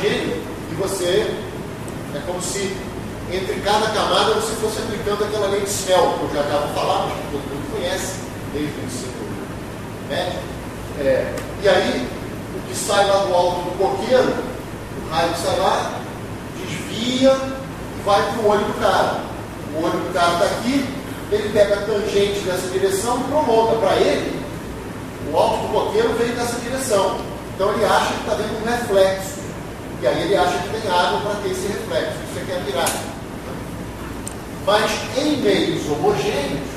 homogêneo e você, é como se entre cada camada você fosse aplicando aquela lei de Snell, que eu já acabo de falar, mas que todo mundo conhece, desde o ensino médio. E aí, o que sai lá do alto do coqueiro, o raio que sai lá, desvia e vai para o olho do cara. O olho do cara está aqui, ele pega a tangente dessa direção e prolonga. Para ele, o alto do coqueiro veio dessa direção. Então ele acha que está dentro um reflexo. E aí ele acha que tem água para ter esse reflexo. Isso aqui é a miragem. Mas em meios homogêneos,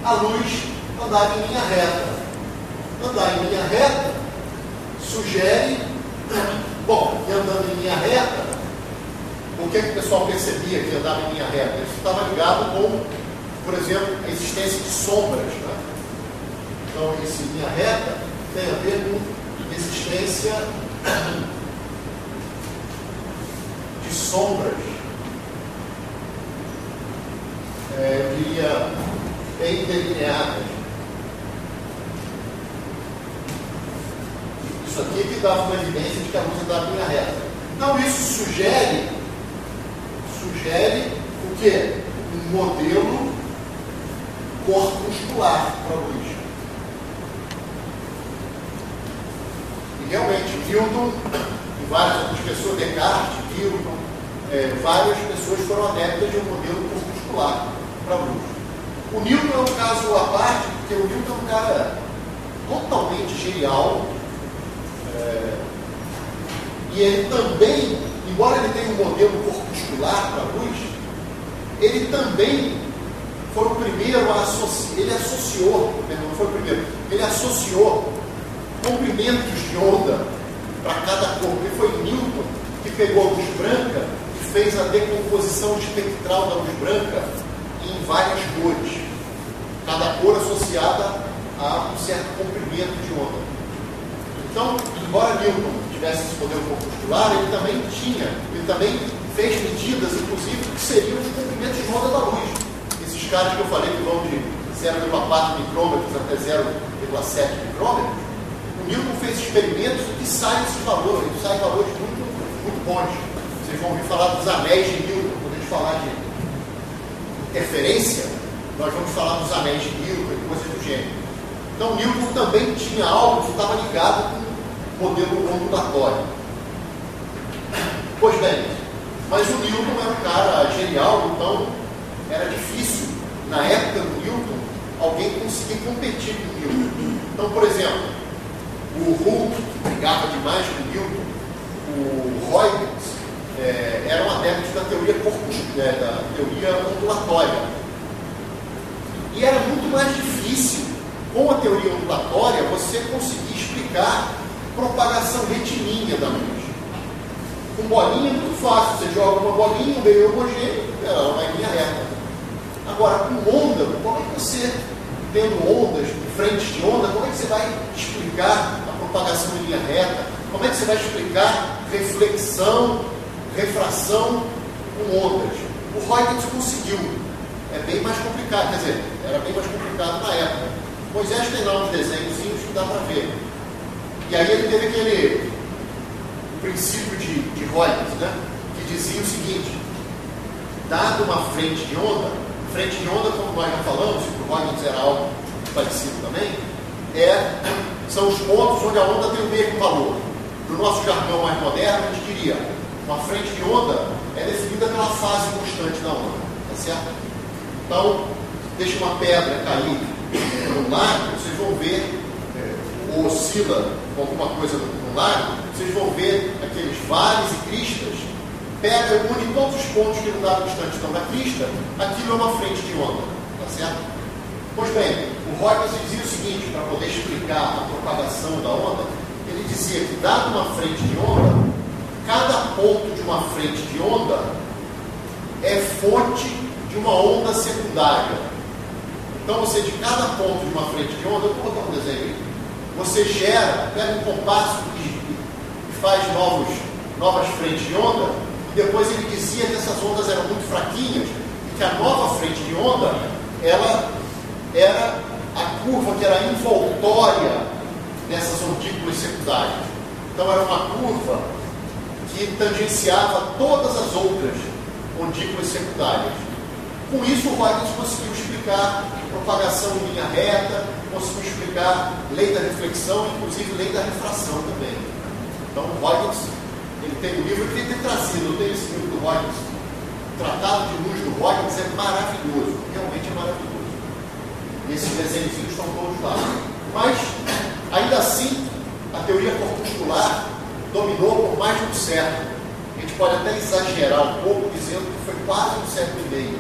a luz andava em linha reta. Andar em linha reta sugere, bom, que andando em linha reta, o que o pessoal percebia que andava em linha reta? Isso estava ligado com, por exemplo, a existência de sombras, né? Então, esse linha reta tem a ver com existência de sombras, eu diria, bem delineadas. Isso aqui que dava uma evidência de que a luz andava em linha reta. Então, isso sugere o quê? Um modelo corpuscular para a luz. E realmente, Newton e várias outras pessoas, Descartes, Newton, várias pessoas foram adeptas de um modelo corpuscular para a luz. O Newton é um caso à parte, porque o Newton é um cara totalmente genial, e ele também, embora ele tenha um modelo corpuscular para a luz, ele também foi o primeiro a associar, ele associou, não foi o primeiro, ele associou comprimentos de onda para cada cor. E foi Newton que pegou a luz branca e fez a decomposição espectral da luz branca em várias cores, cada cor associada a um certo comprimento de onda. Então, embora Newton tivesse esse modelo corpuscular, ele também fez medidas, inclusive, que seriam os comprimentos de onda da luz. Esses caras que eu falei que vão de 0,4 micrômetros até 0,7 micrômetros, o Newton fez experimentos que saem esses valores, saem valores muito, muito bons. Vocês vão ouvir falar dos anéis de Newton. Quando a gente falar de interferência, nós vamos falar dos anéis de Newton e coisas do gênero. Então, Newton também tinha algo que estava ligado com o modelo ondulatório. Pois bem, mas o Newton era um cara genial, então era difícil, na época do Newton, alguém conseguir competir com o Newton. Então, por exemplo, o Hooke, que brigava demais com o Newton, o Huygens, eram adeptos da teoria da teoria ondulatória. E era muito mais difícil, com a teoria ondulatória, você conseguir explicar propagação retilínea da luz. Com bolinha é muito fácil, você joga uma bolinha, um meio homogêneo, ela vai em linha reta. Agora, com onda, como é que você, tendo ondas, frentes de onda, como é que você vai explicar a propagação em linha reta? Como é que você vai explicar reflexão, refração com ondas? O Huygens conseguiu. É bem mais complicado, quer dizer, era bem mais complicado na época. Moisés tem lá uns desenhozinhos que dá para ver. E aí ele teve aquele princípio de Huygens, né, que dizia o seguinte: dado uma frente de onda, como nós já falamos, e para o Huygens era algo parecido também, são os pontos onde a onda tem o mesmo valor. No nosso jargão mais moderno, a gente diria, uma frente de onda é definida pela fase constante da onda, tá certo? Então, deixa uma pedra cair no lago, vocês vão ver, ou oscila com alguma coisa no lago, vocês vão ver aqueles vales e cristas, pega e une todos os pontos que no dado instante estão na crista, aquilo é uma frente de onda, tá certo? Pois bem, o Huygens dizia o seguinte, para poder explicar a propagação da onda, ele dizia que, dado uma frente de onda, cada ponto de uma frente de onda é fonte de uma onda secundária. Então, você, de cada ponto de uma frente de onda, eu vou botar um desenho aí, você pega um compasso e faz novas frentes de onda, e depois ele dizia que essas ondas eram muito fraquinhas, e que a nova frente de onda, ela era a curva que era envoltória nessas ondículas secundárias. Então era uma curva que tangenciava todas as outras ondículas secundárias. Com isso, o Huygens conseguiu explicar propagação em linha reta, conseguiu explicar lei da reflexão, inclusive lei da refração também. Então, o Huygens, ele tem um livro, eu queria ter trazido, eu tenho esse livro do Huygens. O Tratado de Luz do Huygens é maravilhoso, realmente é maravilhoso. E esses desenhos estão todos lá. Mas, ainda assim, a teoria corpuscular dominou por mais de um século. A gente pode até exagerar um pouco, dizendo que foi quase um século e meio.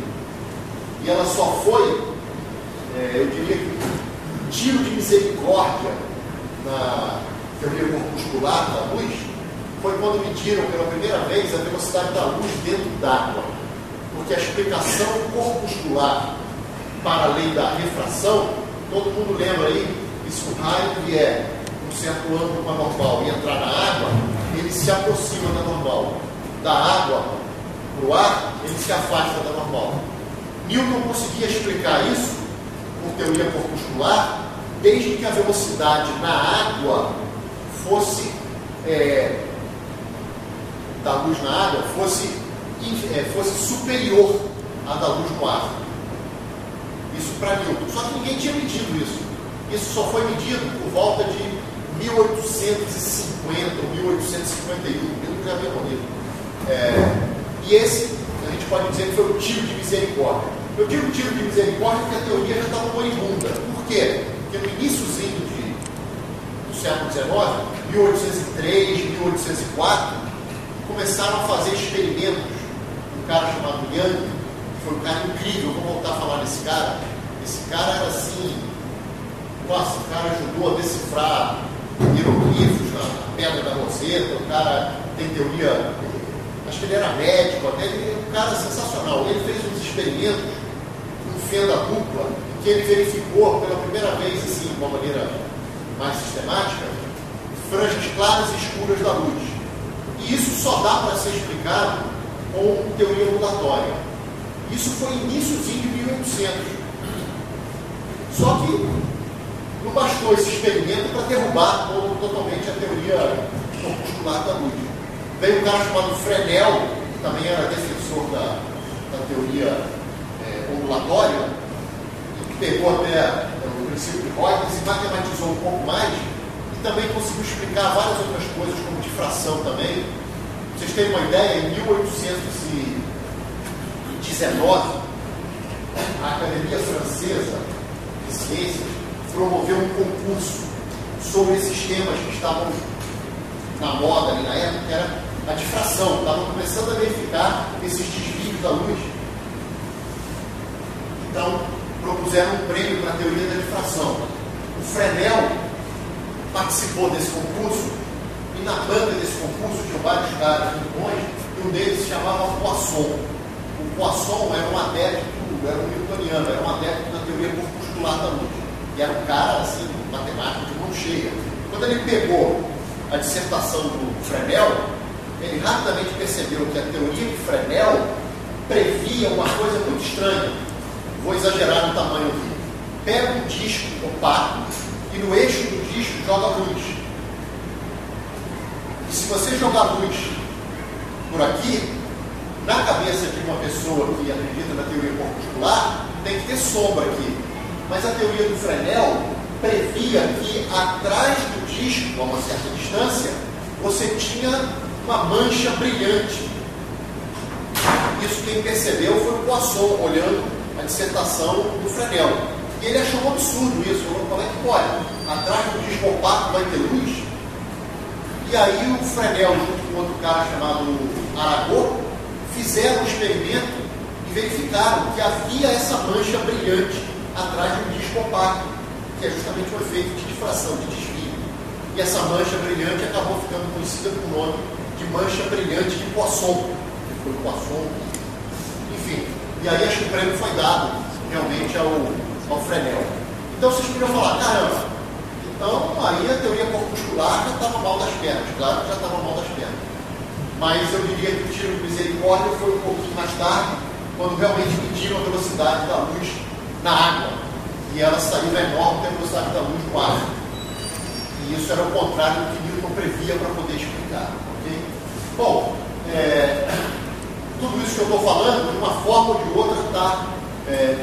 E ela só foi, eu diria que, um tiro de misericórdia na teoria corpuscular da luz, foi quando mediram pela primeira vez a velocidade da luz dentro d'água. Porque a explicação corpuscular para a lei da refração, todo mundo lembra aí que se um raio vier um certo ângulo com a normal e entrar na água, ele se aproxima da normal. Da água para o ar, ele se afasta da normal. Newton conseguia explicar isso por teoria corpuscular desde que a velocidade na água fosse da luz na água fosse superior à da luz no ar. Isso para Newton. Só que ninguém tinha medido isso. Isso só foi medido por volta de 1850 ou 1851. Newton já havia morrido. E esse, a gente pode dizer que foi o tiro de misericórdia. Eu digo tiro de misericórdia porque a teoria já estava moribunda. Por quê? Porque no iníciozinho do século XIX, 1803, 1804, começaram a fazer experimentos. Um cara chamado Young, que foi um cara incrível, vou voltar a falar desse cara. Esse cara era assim, nossa, o cara ajudou a decifrar hieroglifos na pedra da Roseta, o cara tem teoria, acho que ele era médico, até ele é um cara sensacional. Ele fez uns experimentos com fenda dupla, em que ele verificou pela primeira vez, assim, de uma maneira mais sistemática, franjas claras e escuras da luz. E isso só dá para ser explicado com teoria ondulatória. Isso foi iníciozinho de 1800. Só que não bastou esse experimento para derrubar totalmente a teoria corpuscular da luz. Veio um cara chamado Fresnel, que também era defensor da teoria ondulatória, e que pegou até o princípio de Huygens e matematizou um pouco mais, e também conseguiu explicar várias outras coisas, como difração também. Pra vocês terem uma ideia, em 1819, a Academia Francesa de Ciências promoveu um concurso sobre esses temas que estavam na moda ali na época, que era a difração. Estavam começando a verificar esses desvios da luz. Então, propuseram um prêmio para a teoria da difração. O Fresnel participou desse concurso, e na banca desse concurso tinham vários caras muito bons, e um deles se chamava Poisson. O Poisson era um adepto, era um newtoniano, era um adepto da teoria corpuscular da luz. E era um cara, assim, matemático de mão cheia. Quando ele pegou a dissertação do Fresnel, ele rapidamente percebeu que a teoria de Fresnel previa uma coisa muito estranha. Vou exagerar no tamanho aqui. Pega um disco opaco e no eixo do disco joga luz. E se você jogar luz por aqui, na cabeça de uma pessoa que acredita na teoria corpuscular, tem que ter sombra aqui. Mas a teoria do Fresnel previa que atrás do disco, a uma certa distância, você tinha uma mancha brilhante. Isso quem percebeu foi o Poisson, olhando a dissertação do Fresnel. E ele achou um absurdo isso. Falou, como é que pode? Atrás do disco opaco vai ter luz? E aí o Fresnel, junto com outro cara chamado Arago, fizeram um experimento e verificaram que havia essa mancha brilhante atrás de um disco opaco, que é justamente o efeito de difração, de desvio. E essa mancha brilhante acabou ficando conhecida com o nome de mancha brilhante de Poisson, que foi Poisson. Enfim, e aí acho que o prêmio foi dado realmente ao Fresnel. Então vocês podiam falar, caramba, então aí a teoria corpuscular já estava mal das pernas, claro que já estava mal das pernas. Mas eu diria que o tiro de misericórdia foi um pouquinho mais tarde, quando realmente mediram a velocidade da luz na água. E ela saiu enorme da velocidade da luz no ar. E isso era o contrário do que Newton não previa para poder explicar. Okay? Bom, tudo isso que eu estou falando, de uma forma ou de outra, está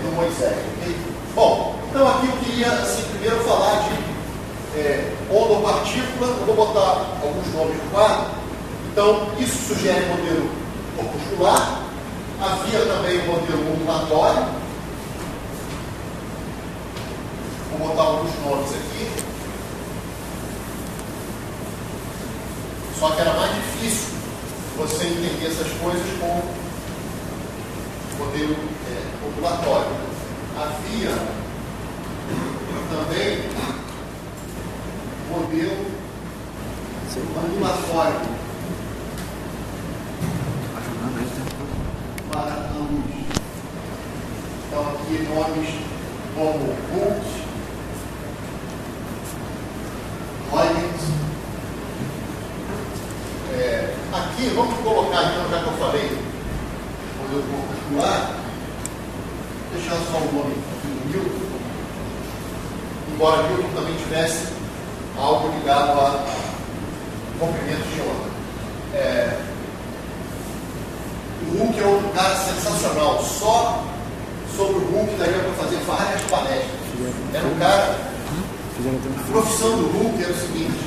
no Moisés. Okay? Bom, então aqui eu queria assim, primeiro falar de onda ou partícula. Eu vou botar alguns nomes no quadro. Então, isso sugere modelo corpuscular. Havia também o modelo ondulatório. Vou botar alguns nomes aqui. Só que era mais difícil você entender essas coisas com o modelo ondulatório. Havia também o modelo ondulatório para a luz. Então, aqui nomes como Hooke, Huygens. Aqui, vamos colocar, então, já que eu falei modelo corpuscular, deixar só o nome do Newton, embora Newton também tivesse algo ligado a comprimentos de onda. O Hooke é outro cara sensacional. Só sobre o Hooke daria para fazer várias palestras. Era um cara. A profissão do Hooke era o seguinte: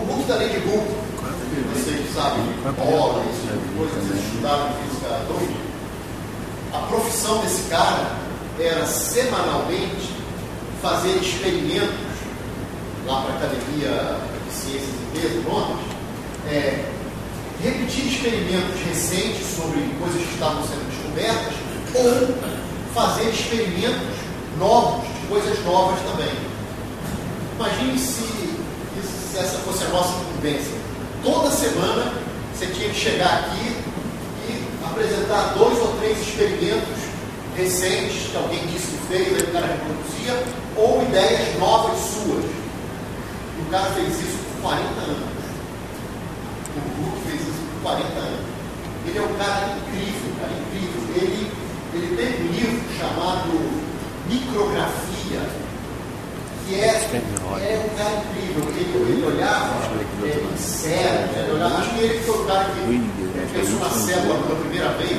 o Hooke da lei de Hooke, vocês sabem, bola, coisas que vocês estudaram em física 2. A profissão desse cara era semanalmente fazer experimentos lá para a Academia de Ciências e Empresas, Londres, repetir experimentos recentes sobre coisas que estavam sendo descobertas ou fazer experimentos novos, de coisas novas também. Imagine se essa fosse a nossa incumbência. Toda semana você tinha que chegar aqui e apresentar 2 ou 3 experimentos recentes que alguém disse que fez, aí o cara reproduzia, ou ideias novas suas. E o cara fez isso por 40 anos. O Hooke fez isso por 40 anos. Ele é um cara incrível, cara, incrível. Ele tem um livro chamado Micrografia, que é um cara incrível. Ele olhava insetos, acho que ele foi o cara que pensou na célula pela primeira vez.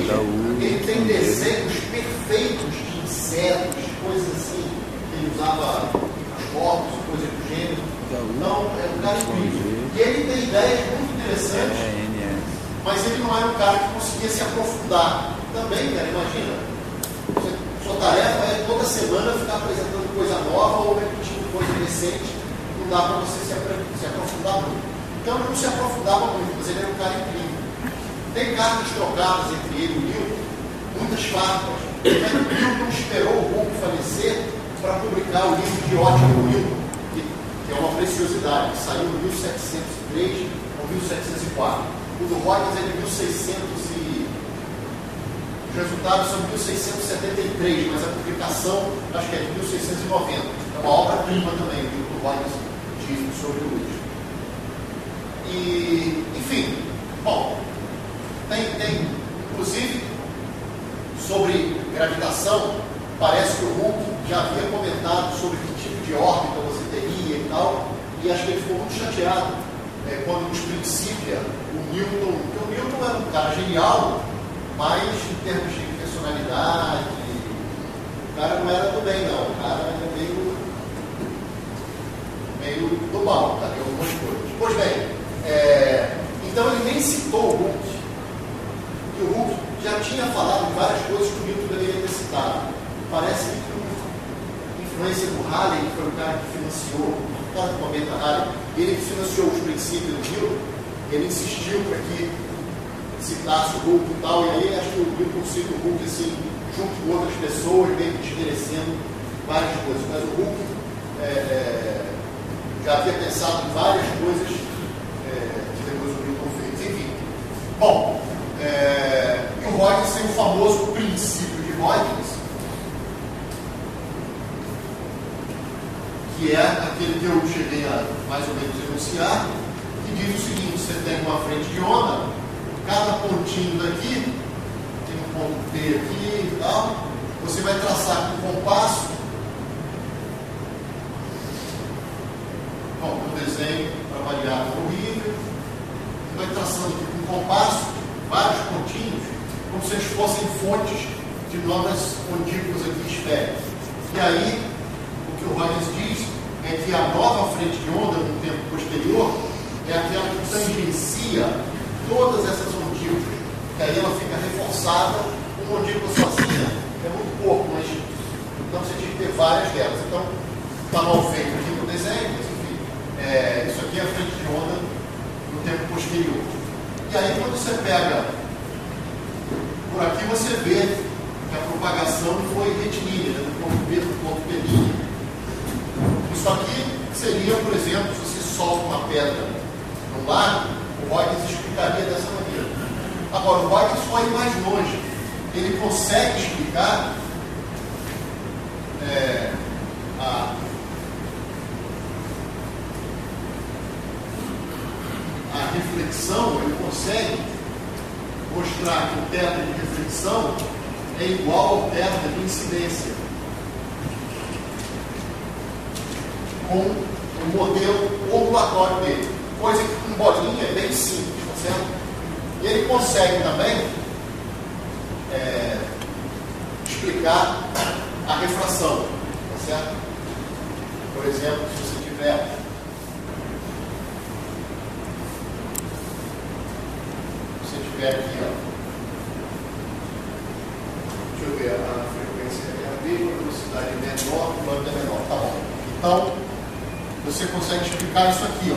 Ele tem desenhos perfeitos de insetos, coisas assim, ele usava microscópios, coisas do gênero. Então, é um cara incrível. E ele tem ideias muito interessantes, mas ele não era um cara que conseguia se aprofundar. Também, cara, imagina. Sua tarefa é toda semana ficar apresentando coisa nova ou repetindo coisa recente. Não dá para você se aprofundar muito. Então ele não se aprofundava muito, mas ele era um cara incrível. Tem cartas trocadas entre ele e o Newton, muitas farpas. Mas o Newton esperou o Hooke falecer para publicar o livro de ótica do Newton, que é uma preciosidade, que saiu em 1703 ou 1704. O do Huygens é de 1600 os resultados são de 1673, mas a publicação acho que é de 1690. É uma obra-prima também, o que o Huygens diz sobre o Luz. E, enfim, bom, tem inclusive sobre gravitação, parece que o Hooke já havia comentado sobre que tipo de órbita você teria e tal, e acho que ele ficou muito chateado quando nos princípia o Newton, porque o Newton era um cara genial, mas em termos de personalidade, o cara não era do bem, não. O cara era meio do mal, tá? Em algumas coisas. Pois bem, então ele nem citou o Hooke. E o Hooke já tinha falado de várias coisas que o Newton deveria ter citado. Parece que com influência do Halley, que foi o cara que financiou, o cara que comenta Halley, ele que financiou os princípios do Newton, ele insistiu para que citasse o Hooke e tal, e aí acho que o Newton cita o Hooke assim, junto com outras pessoas, meio que desmerecendo várias coisas. Mas o Hooke já havia pensado em várias coisas que depois o Newton fez. Enfim, bom, e o Huygens tem o famoso princípio de Huygens, que é aquele que eu cheguei a mais ou menos enunciar, que diz o seguinte: você tem uma frente de onda, cada pontinho daqui, tem um ponto P aqui e tal, você vai traçar com o compasso. Bom, eu desenho para traçando aqui com um compasso, vários pontinhos, como se eles fossem fontes de novas ondículas aqui esféricas. E aí, o que o Huygens diz é que a nova frente de onda no tempo posterior é aquela que tangencia todas essas ondículas, que aí ela fica reforçada. Uma ondícula sozinha é muito pouco, mas então você tinha que ter várias delas. Então, está mal feito aqui no desenho, mas enfim, isso aqui é a frente de onda no tempo posterior. E aí, quando você pega por aqui, você vê que a propagação foi retilínea, do ponto B para o ponto P'. Isso aqui seria, por exemplo, se você solta uma pedra no lago, o Huygens explicaria dessa maneira. Agora, o Huygens foi mais longe. Ele consegue explicar a reflexão, ele consegue mostrar que o teto de reflexão é igual ao teto de incidência com o modelo ondulatório dele, coisa que com bolinha é bem simples, tá certo? E ele consegue também explicar a refração, tá certo? Por exemplo, se você tiver aqui, ó, deixa eu ver, a frequência é a mesma, a velocidade é menor, o lambda é menor, tá bom. Então, você consegue explicar isso aqui, ó.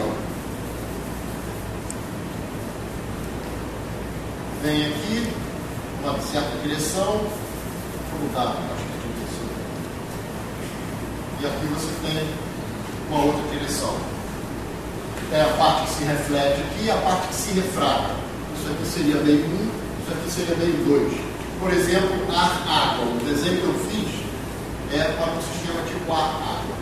Vem aqui, uma certa direção, vou mudar, acho que é direção. E aqui você tem uma outra direção. É a parte que se reflete aqui e a parte que se refrata. Isso aqui seria meio 1, isso aqui seria meio 2. Por exemplo, ar-água. O desenho que eu fiz é para um sistema tipo ar-água.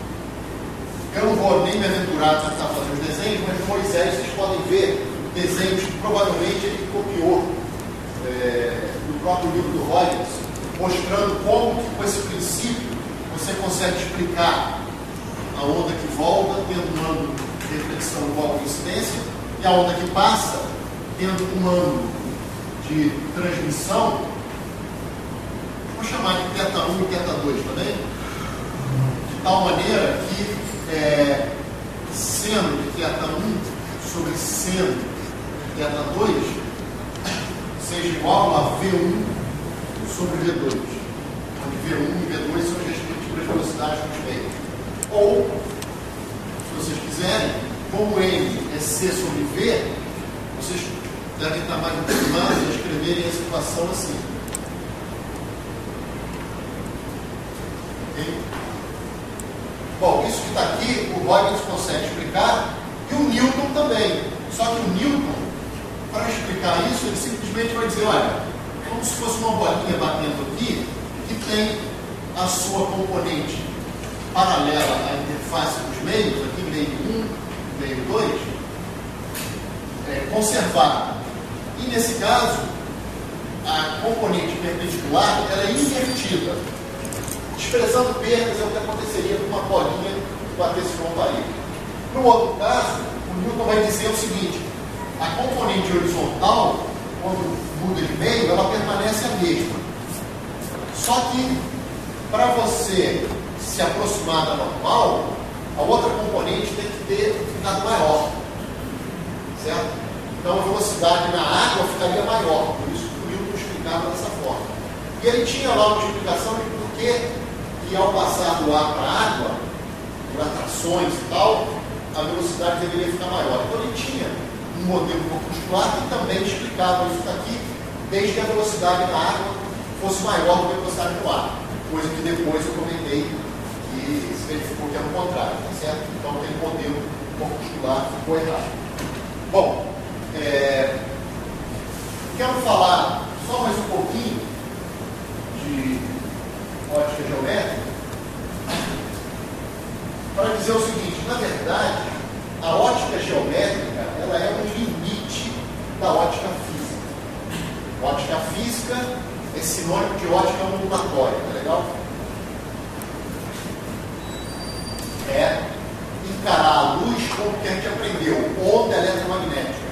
Eu não vou nem me aventurar a tentar fazer os desenhos, mas Moisés, vocês podem ver desenhos que provavelmente ele copiou do próprio livro do Huygens, mostrando como que com esse princípio você consegue explicar a onda que volta tendo um ângulo de reflexão igual a incidência e a onda que passa tendo um ângulo de transmissão, vou chamar de θ1 e θ2 também, de tal maneira que seno de θ1 sobre seno de θ2 seja igual a V1 sobre V2, onde V1 e V2 são as respectivas velocidades dos meios. Ou, se vocês quiserem, como N é C sobre V, vocês devem estar mais acostumados a escreverem a situação assim. Okay? Bom, isso que está aqui, o Huygens consegue explicar, e o Newton também. Só que o Newton, para explicar isso, ele simplesmente vai dizer, olha, é como se fosse uma bolinha batendo aqui, que tem a sua componente paralela à interface dos meios, aqui meio 1, meio 2, conservada. E nesse caso, a componente perpendicular ela é invertida. Expressando perdas é o que aconteceria com uma bolinha que batesse com uma parede. No outro caso, o Newton vai dizer o seguinte: a componente horizontal, quando muda de meio, ela permanece a mesma. Só que, para você se aproximar da normal, a outra componente tem que ter ficado maior. Certo? Então, a velocidade na água ficaria maior. Por isso que o Newton explicava dessa forma. E ele tinha lá uma explicação de por que ao passar do ar para a água, por atrações e tal, a velocidade deveria ficar maior. Então, ele tinha um modelo corpuscular que também explicava isso daqui, desde que a velocidade na água fosse maior do que a velocidade no ar. Coisa que depois eu comentei que se verificou que era o contrário, tá certo? Então, aquele modelo corpuscular ficou errado. Bom, quero falar só mais um pouquinho de ótica geométrica para dizer o seguinte: na verdade, a ótica geométrica ela é um limite da ótica física. Ótica física é sinônimo de ótica ondulatória, tá legal? É encarar a luz como que a gente aprendeu, onda eletromagnética.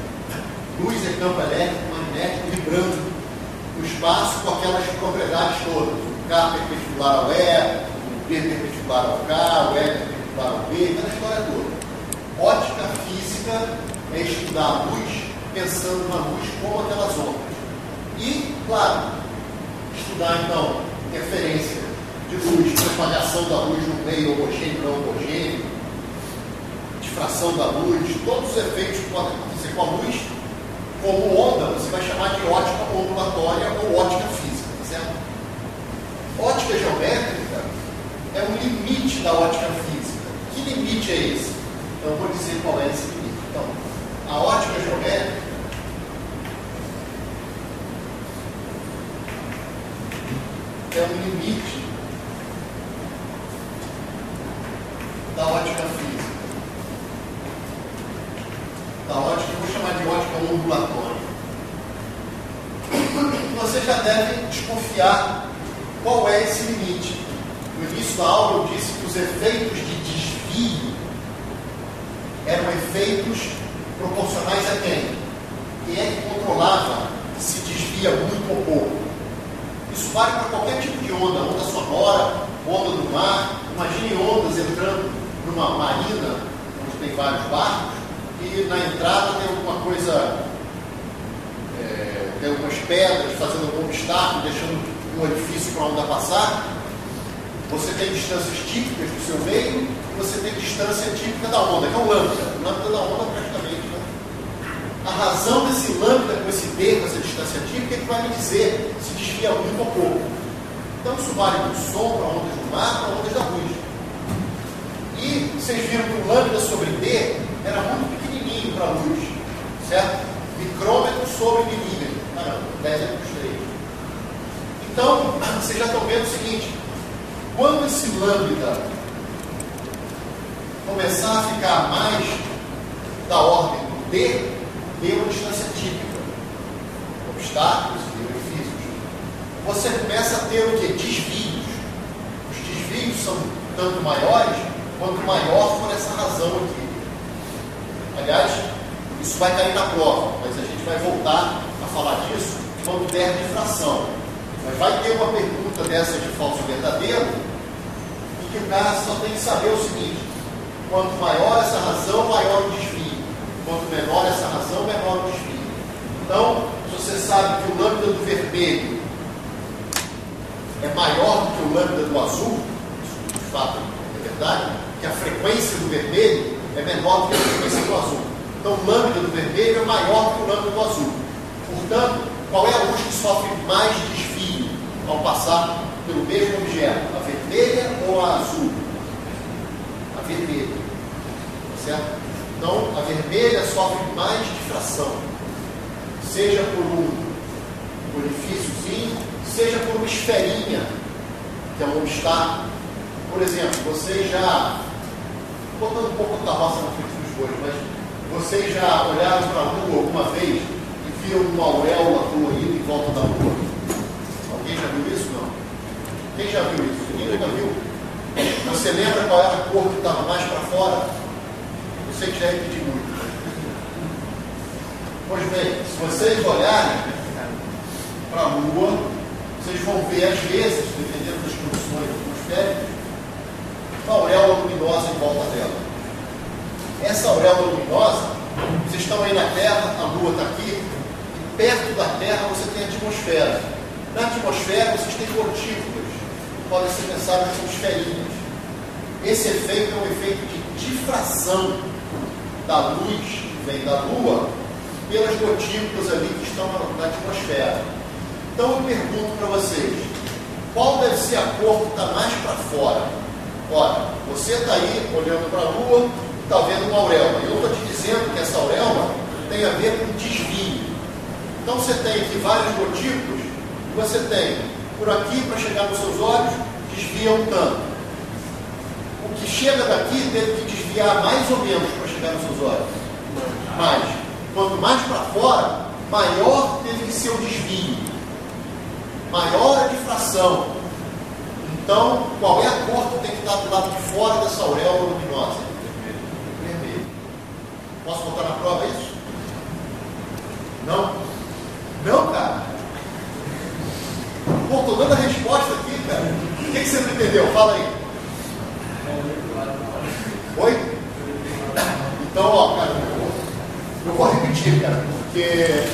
Luz campo elétrico, magnético, vibrando no espaço com aquelas propriedades todas. O K perpendicular ao E, o B perpendicular ao K, o E perpendicular ao B, aquela história toda. Ótica física é estudar a luz pensando na luz como aquelas ondas. E, claro, estudar então interferência de luz, propagação da luz no meio homogêneo, não homogêneo, difração da luz, todos os efeitos que podem acontecer com a luz, como onda, você vai chamar de ótica ondulatória ou ótica física, tá certo? Ótica geométrica é um limite da ótica física. Que limite é esse? Então, eu vou dizer qual é esse limite. Então, a ótica geométrica é um limite da ótica física. Da ótica, eu vou chamar de ótica ondulatória. Você já deve desconfiar qual é esse limite. No início da aula eu disse que os efeitos de desvio eram efeitos proporcionais a quem? Quem é que controlava se desvia muito ou pouco? Isso vale para qualquer tipo de onda, onda sonora, onda do mar. Imagine ondas entrando numa marina, onde tem vários barcos, e na entrada tem alguma coisa, tem algumas pedras fazendo algum obstáculo, deixando um orifício para a onda passar. Você tem distâncias típicas do seu meio e você tem distância típica da onda, que é o lambda. O lambda da onda praticamente, né? A razão desse lambda com esse B, com essa distância típica, é que vai me dizer se desvia muito ou pouco. Então isso vale do som para ondas do mar, para ondas da luz. E vocês viram que o lambda sobre D era muito pequenininho para a luz, certo? Micrômetro sobre milímetro. Caramba, 10 por 3. Então, vocês já estão vendo o seguinte: quando esse lambda começar a ficar mais da ordem do D, D é uma distância típica, obstáculos e orifícios, você começa a ter o quê? Desvios. Os desvios são tanto maiores quanto maior for essa razão aqui. Aliás, isso vai cair na prova, mas a gente vai voltar a falar disso quando der difração. Mas vai ter uma pergunta dessa de falso verdadeiro, em que o cara só tem que saber o seguinte: quanto maior essa razão, maior o desvio. Quanto menor essa razão, menor o desvio. Então, se você sabe que o lambda do vermelho é maior do que o lambda do azul, isso de fato é verdade, que a frequência do vermelho é menor do que a frequência do azul. Então, o lambda do vermelho é maior que o lambda do azul. Portanto, qual é a luz que sofre mais desvio ao passar pelo mesmo objeto? A vermelha ou a azul? A vermelha. Certo? Então, a vermelha sofre mais difração. Seja por um orifíciozinho, seja por uma esferinha, que é um obstáculo. Por exemplo, vocês já, botando um pouco a carroça na frente dos bois, mas vocês já olharam para a Lua alguma vez e viram uma auréola colorida em volta da Lua? Alguém já viu isso? Não. Quem já viu isso? Ninguém nunca viu? Você lembra qual era a cor que estava mais para fora? Eu sei que já repeti muito. Pois bem, se vocês olharem para a Lua, vocês vão ver, às vezes, dependendo das condições atmosféricas, uma auréola luminosa em volta dela. Essa auréola luminosa, vocês estão aí na Terra, a Lua está aqui, e perto da Terra você tem a atmosfera. Na atmosfera vocês têm gotículas, que podem ser pensadas como esferinhas. Esse efeito é um efeito de difração da luz que vem da Lua pelas gotículas ali que estão na atmosfera. Então eu pergunto para vocês, qual deve ser a cor que está mais para fora? Olha, você está aí olhando para a Lua, está vendo uma auréola. Eu estou te dizendo que essa auréola tem a ver com desvio. Então você tem aqui vários gotículos, e você tem por aqui para chegar nos seus olhos, desvia um tanto. O que chega daqui teve que desviar mais ou menos para chegar nos seus olhos. Mais. Quanto mais para fora, maior teve que ser o desvio. Maior a difração. Então, qual é a cor que tem que estar do lado de fora dessa auréola luminosa? Vermelho. Posso botar na prova isso? Não? Não, cara? Pô, tô dando a resposta aqui, cara. O que você não entendeu? Fala aí. Oi? Então, ó, cara, eu vou repetir, cara, porque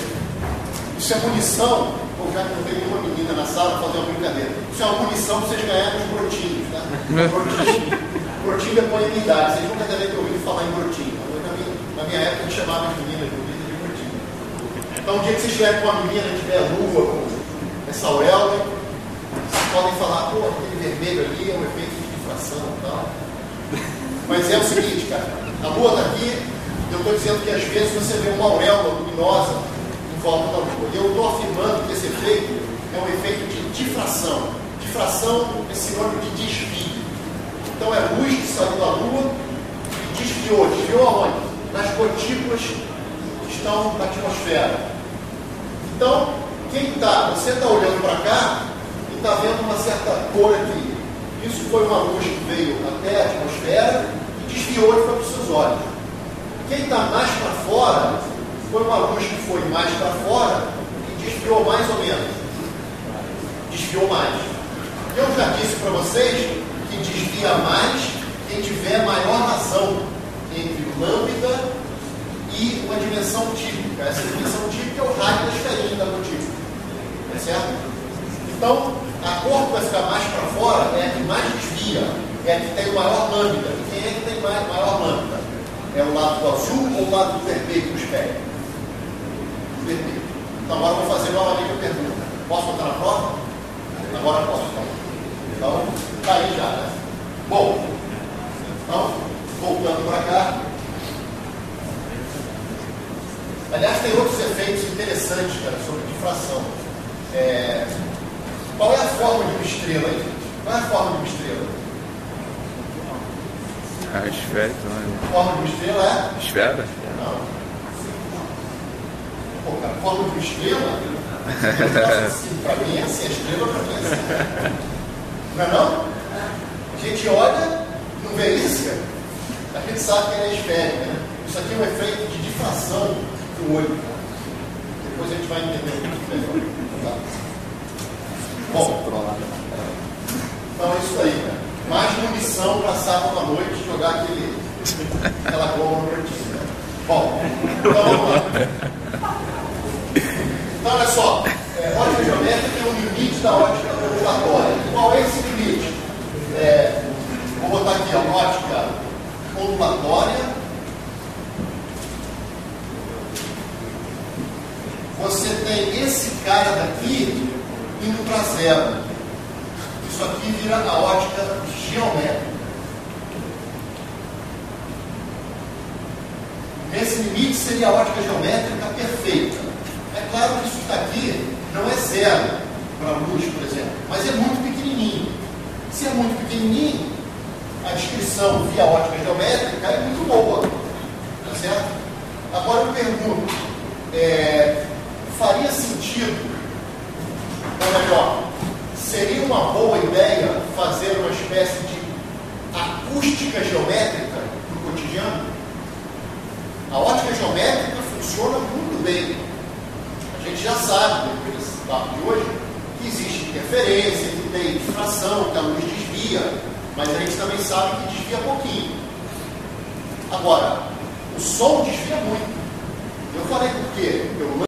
isso é munição. Pô, já que não tem nenhuma menina na sala, vou fazer uma brincadeira. Isso é uma munição para vocês ganharem os brotinhos, tá? Brotinho depois da minha idade. Vocês nunca devem ter ouvido falar em brotinho. Na minha época, a gente chamava as meninas de brotinho. Então, um dia que vocês estiverem com uma menina, tiver lua, com essa auréola, vocês podem falar, pô, aquele vermelho ali é um efeito de difração e tal. Mas é o seguinte, cara, a lua está aqui, eu estou dizendo que às vezes você vê uma auréola luminosa em volta da lua. E eu estou afirmando que esse efeito é um efeito de difração. Difração é sinônimo de desvio. Então é luz que saiu da lua e desviou. Desviou aonde? Nas gotículas que estão na atmosfera. Então, você está olhando para cá e está vendo uma certa cor aqui. Isso foi uma luz que veio até a atmosfera e desviou e foi para os seus olhos. Quem está mais para fora foi uma luz que foi mais para fora e desviou mais ou menos. Desviou mais. Eu já disse para vocês que desvia mais quem tiver maior razão entre lambda e uma dimensão típica. Essa dimensão típica é o raio da esferinha da gotícula. É certo? Então, a cor que vai ficar mais para fora é a que mais desvia, é a que tem o maior lambda. E quem é que tem maior lambda? É o lado do azul ou o lado do vermelho do espelho? O vermelho. Então agora eu vou fazer novamente a pergunta. Posso botar na prova? Agora posso. Então, está aí já, né? Bom, então, voltando para cá. Aliás, tem outros efeitos interessantes, cara, sobre difração. Qual é a forma de uma estrela, hein? Qual é a forma de uma estrela? A esférica, né? A forma de uma estrela é? Esfera? Não. Pô, cara, a forma de uma estrela, assim, para mim é assim, a estrela para mim é assim. Não é não? A gente olha, não vê isso, cara? A gente sabe que ela é esférica, né? Isso aqui é um efeito de difração do olho. Depois a gente vai entender muito melhor. Tá? Bom, então é isso aí, cara. Mais munição para sábado à noite jogar aquela globo no cantinho. Né? Bom, então vamos lá. Então olha só, ótica geométrica é o limite da ótica ondulatória. Qual é esse limite? Vou botar aqui a ótica ondulatória. Você tem esse cara daqui indo para zero. Isso aqui vira a ótica geométrica. Esse limite seria a ótica geométrica perfeita. É claro que isso aqui não é zero para a luz, por exemplo, mas é muito pequenininho. Se é muito pequenininho, a descrição via ótica geométrica é muito boa. Tá certo? Agora eu pergunto, faria sentido, ou melhor, seria uma boa ideia fazer uma espécie de acústica geométrica no cotidiano? A ótica geométrica funciona muito bem. A gente já sabe, depois desse papo de hoje, que existe interferência, que tem difração, que a luz desvia, mas a gente também sabe que desvia pouquinho. Agora, o som desvia muito. Eu falei por quê? Pelo